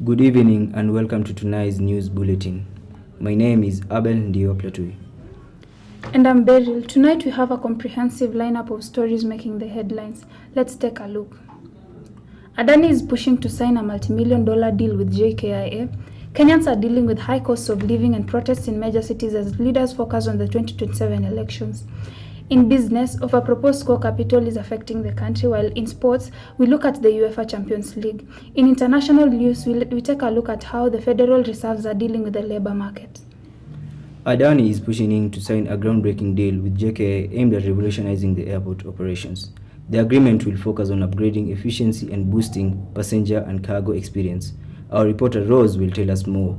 Good evening and welcome to tonight's news bulletin. My name is Abel Ndioplatui. And I'm Beryl. Tonight we have a comprehensive lineup of stories making the headlines. Let's take a look. Adani is pushing to sign a multi-million-dollar deal with JKIA. Kenyans are dealing with high costs of living and protests in major cities as leaders focus on the 2027 elections. In business, of a proposed core capital is affecting the country, while in sports, we look at the UEFA Champions League. In international news, we take a look at how the Federal Reserves are dealing with the labor market. Adani is pushing in to sign a groundbreaking deal with JKIA aimed at revolutionizing the airport operations. The agreement will focus on upgrading efficiency and boosting passenger and cargo experience. Our reporter Rose will tell us more.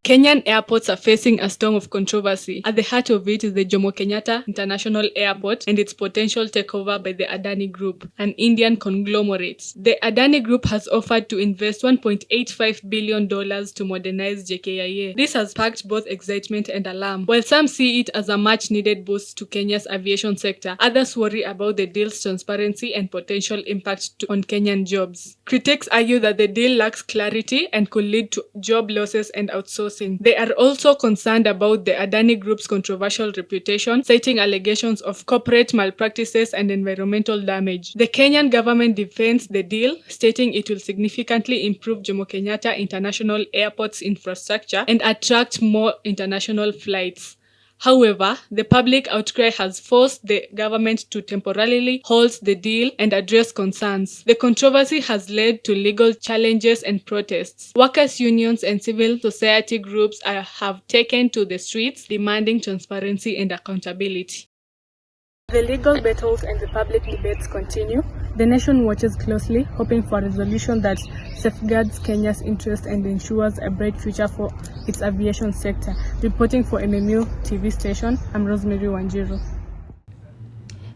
Kenyan airports are facing a storm of controversy. At the heart of it is the Jomo Kenyatta International Airport and its potential takeover by the Adani Group, an Indian conglomerate. The Adani Group has offered to invest $1.85 billion to modernize JKIA. This has sparked both excitement and alarm. While some see it as a much-needed boost to Kenya's aviation sector, others worry about the deal's transparency and potential impact on Kenyan jobs. Critics argue that the deal lacks clarity and could lead to job losses and outsourcing. They are also concerned about the Adani Group's controversial reputation, citing allegations of corporate malpractices and environmental damage. The Kenyan government defends the deal, stating it will significantly improve Jomo Kenyatta International Airport's infrastructure and attract more international flights. However, the public outcry has forced the government to temporarily halt the deal and address concerns. The controversy has led to legal challenges and protests. Workers' unions and civil society groups have taken to the streets, demanding transparency and accountability. The legal battles and the public debates continue. The nation watches closely, hoping for a resolution that safeguards Kenya's interest and ensures a bright future for its aviation sector. Reporting for MMU TV station, I'm Rosemary Wanjiru.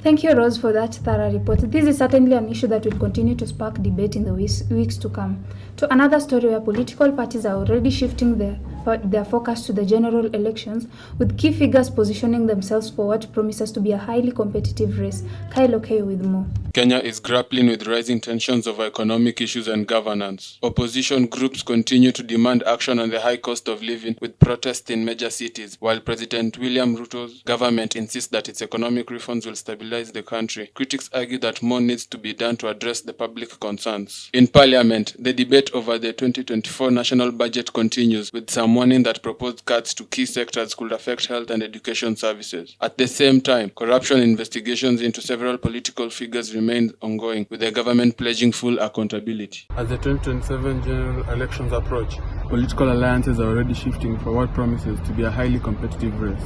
Thank you, Rose, for that thorough report. This is certainly an issue that will continue to spark debate in the weeks to come. To another story where political parties are already shifting their focus to the general elections, with key figures positioning themselves for what promises to be a highly competitive race. Kyle Okeyo with more. Kenya is grappling with rising tensions over economic issues and governance. Opposition groups continue to demand action on the high cost of living, with protests in major cities, while President William Ruto's government insists that its economic reforms will stabilize the country. Critics argue that more needs to be done to address the public concerns. In Parliament, the debate over the 2024 national budget continues, with some warning that proposed cuts to key sectors could affect health and education services. At the same time, corruption investigations into several political figures remain ongoing, with the government pledging full accountability. As the 2027 general elections approach, political alliances are already shifting for what promises to be a highly competitive race.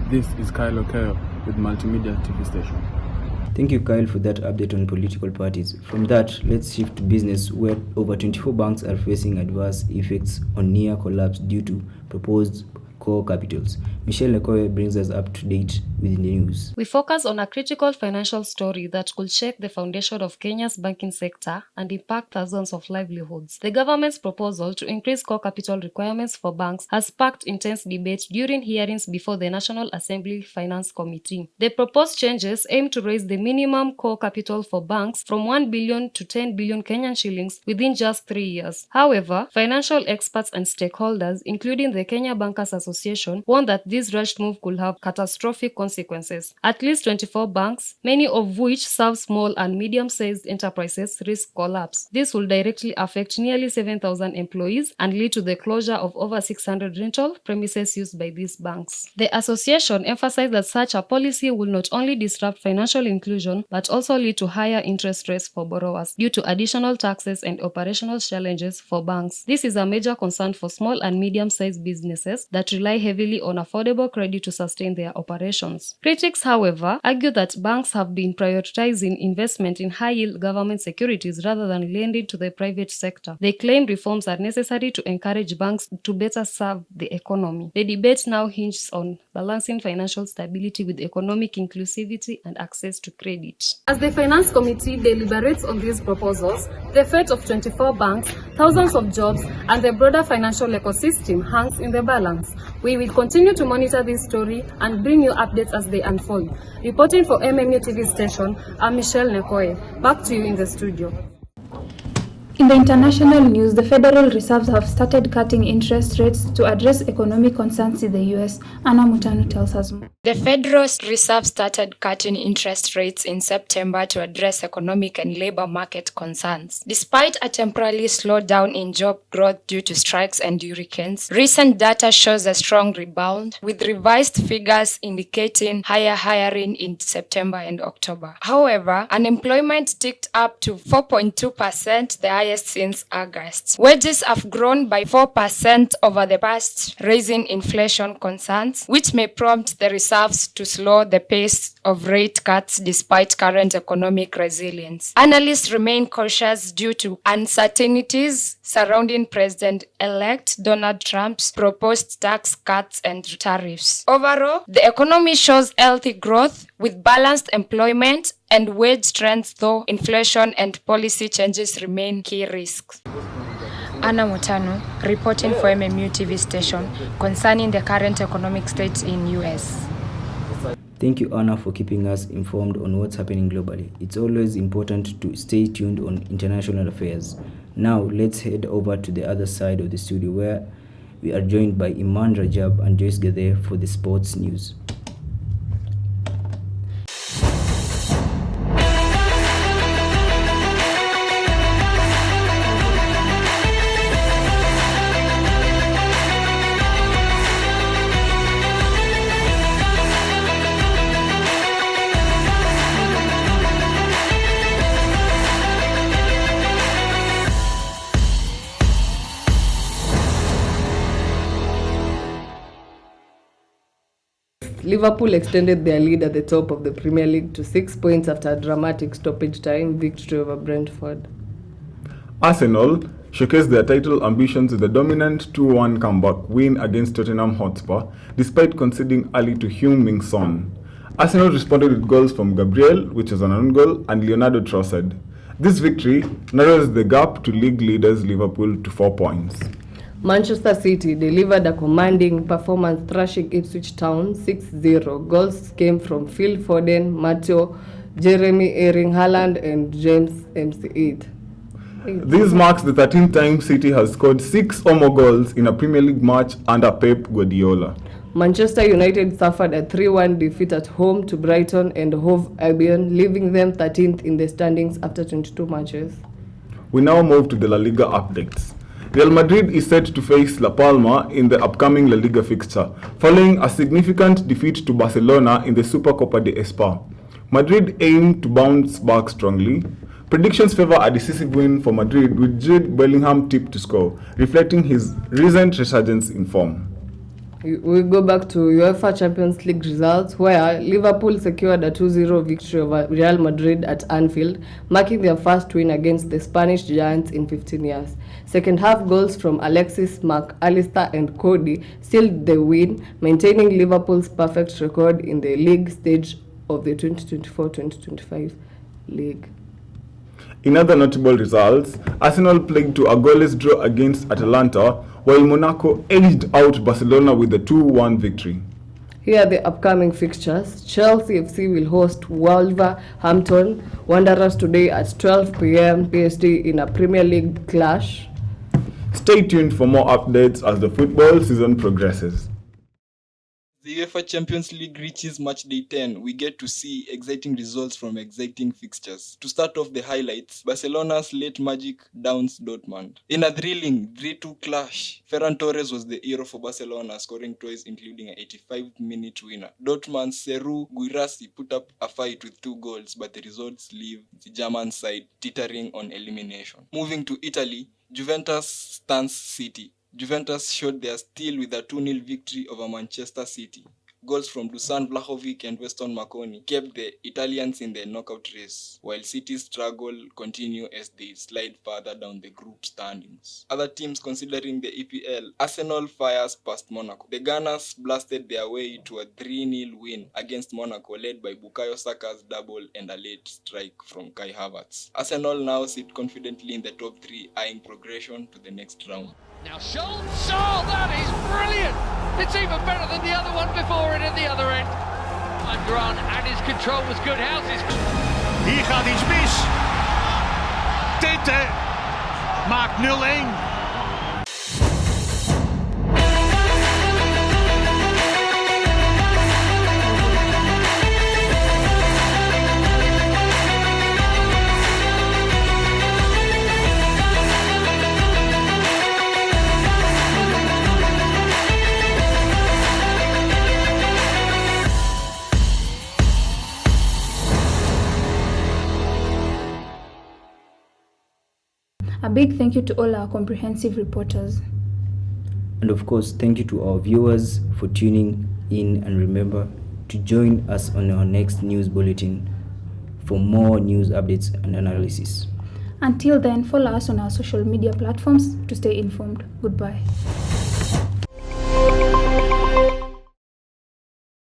This is Kyle Okeyo with Multimedia TV Station. Thank you, Kyle, for that update on political parties. From that, let's shift to business, where over 24 banks are facing adverse effects on near collapse due to proposed core capitals. Michelle Lekoe brings us up to date with the news. We focus on a critical financial story that could shake the foundation of Kenya's banking sector and impact thousands of livelihoods. The government's proposal to increase core capital requirements for banks has sparked intense debate during hearings before the National Assembly Finance Committee. The proposed changes aim to raise the minimum core capital for banks from 1 billion to 10 billion Kenyan shillings within just 3 years. However, financial experts and stakeholders, including the Kenya Bankers Association, warned that this rushed move could have catastrophic consequences. At least 24 banks, many of which serve small and medium-sized enterprises, risk collapse. This will directly affect nearly 7,000 employees and lead to the closure of over 600 rental premises used by these banks. The association emphasized that such a policy will not only disrupt financial inclusion but also lead to higher interest rates for borrowers due to additional taxes and operational challenges for banks. This is a major concern for small and medium-sized businesses that rely heavily on affordable credit to sustain their operations. Critics, however, argue that banks have been prioritizing investment in high-yield government securities rather than lending to the private sector. They claim reforms are necessary to encourage banks to better serve the economy. The debate now hinges on balancing financial stability with economic inclusivity and access to credit. As the Finance Committee deliberates on these proposals, the fate of 24 banks, thousands of jobs, and the broader financial ecosystem hangs in the balance. We will continue to monitor this story and bring you updates as they unfold. Reporting for MMU TV station, I'm Michelle Lekoe. Back to you in the studio. In the international news, the Federal Reserves have started cutting interest rates to address economic concerns in the US. Anna Mutanu tells us more. The Federal Reserve started cutting interest rates in September to address economic and labor market concerns. Despite a temporary slowdown in job growth due to strikes and hurricanes, recent data shows a strong rebound, with revised figures indicating higher hiring in September and October. However, unemployment ticked up to 4.2%, the highest since August. Wages have grown by 4% over the past, raising inflation concerns, which may prompt the reserves to slow the pace of rate cuts despite current economic resilience. Analysts remain cautious due to uncertainties surrounding President-elect Donald Trump's proposed tax cuts and tariffs. Overall, the economy shows healthy growth with balanced employment and wage trends, though inflation and policy changes remain key risks. Anna Mutanu, reporting for MMU TV station concerning the current economic state in US. Thank you, Anna, for keeping us informed on what's happening globally. It's always important to stay tuned on international affairs. Now, let's head over to the other side of the studio where we are joined by Iman Rajab and Joyce Gede for the sports news. Liverpool extended their lead at the top of the Premier League to 6 points after a dramatic stoppage time victory over Brentford. Arsenal showcased their title ambitions with a dominant 2-1 comeback win against Tottenham Hotspur, despite conceding early to Heung-min Son. Arsenal responded with goals from Gabriel, which was an own goal, and Leonardo Trossard. This victory narrows the gap to league leaders Liverpool to 4 points. Manchester City delivered a commanding performance, thrashing Ipswich Town 6-0. Goals came from Phil Foden, Matteo, Jeremy Erling Haaland, and James MC8. This marks the 13th time City has scored 6 or more goals in a Premier League match under Pep Guardiola. Manchester United suffered a 3-1 defeat at home to Brighton and Hove Albion, leaving them 13th in the standings after 22 matches. We now move to the La Liga updates. Real Madrid is set to face La Palma in the upcoming La Liga fixture, following a significant defeat to Barcelona in the Supercopa de España. Madrid aim to bounce back strongly. Predictions favor a decisive win for Madrid, with Jude Bellingham tipped to score, reflecting his recent resurgence in form. We go back to UEFA Champions League results, where Liverpool secured a 2-0 victory over Real Madrid at Anfield, marking their first win against the Spanish giants in 15 years. Second half goals from Alexis, McAllister and Cody sealed the win, maintaining Liverpool's perfect record in the league stage of the 2024-2025 league. In other notable results, Arsenal played to a goalless draw against Atalanta, while Monaco edged out Barcelona with a 2-1 victory. Here are the upcoming fixtures. Chelsea FC will host Wolverhampton Wanderers today at 12 p.m. PST in a Premier League clash. Stay tuned for more updates as the football season progresses. The UEFA Champions League reaches match day 10. We get to see exciting results from exciting fixtures. To start off the highlights, Barcelona's late magic downs Dortmund. In a thrilling 3-2 clash, Ferran Torres was the hero for Barcelona, scoring twice including an 85-minute winner. Dortmund's Serhou Guirassy put up a fight with 2 goals, but the results leave the German side teetering on elimination. Moving to Italy, Juventus stuns City. Juventus showed their steel with a 2-0 victory over Manchester City. Goals from Dusan Vlahovic and Weston McKennie kept the Italians in the knockout race, while City's struggle continued as they slide further down the group standings. Other teams considering the EPL, Arsenal fires past Monaco. The Gunners blasted their way to a 3-0 win against Monaco, led by Bukayo Saka's double and a late strike from Kai Havertz. Arsenal now sit confidently in the top 3, eyeing progression to the next round. Now Schultz, oh, that is brilliant! It's even better than the other one before it at the other end. And Grant and his control was good. Houses. Hier gaat iets mis. Tente. Mark Nilling. A big thank you to all our comprehensive reporters. And of course, thank you to our viewers for tuning in, and remember to join us on our next news bulletin for more news updates and analysis. Until then, follow us on our social media platforms to stay informed. Goodbye.